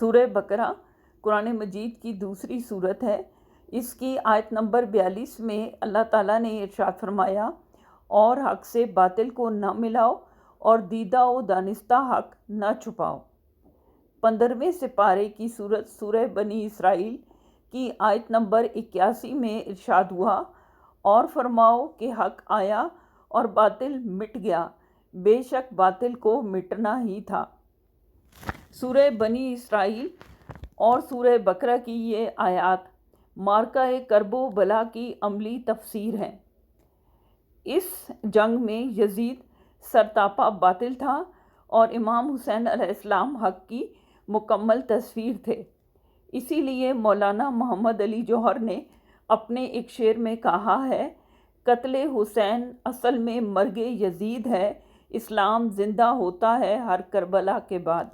سورہ بقرہ قرآن مجید کی دوسری صورت ہے۔ اس کی آیت نمبر 42 میں اللہ تعالیٰ نے ارشاد فرمایا، اور حق سے باطل کو نہ ملاؤ اور دیدہ و دانستہ حق نہ چھپاؤ۔ 15ویں سپارے کی صورت سورہ بنی اسرائیل کی آیت نمبر 81 میں ارشاد ہوا، اور فرماؤ کہ حق آیا اور باطل مٹ گیا، بے شک باطل کو مٹنا ہی تھا۔ سورہ بنی اسرائیل اور سورہ بقرہ کی یہ آیات معرکہ کرب و بلا کی عملی تفسیر ہیں۔ اس جنگ میں یزید سرتاپا باطل تھا اور امام حسین علیہ السلام حق کی مکمل تصویر تھے۔ اسی لیے مولانا محمد علی جوہر نے اپنے ایک شعر میں کہا ہے، قتل حسین اصل میں مرگ یزید ہے، اسلام زندہ ہوتا ہے ہر کربلا کے بعد۔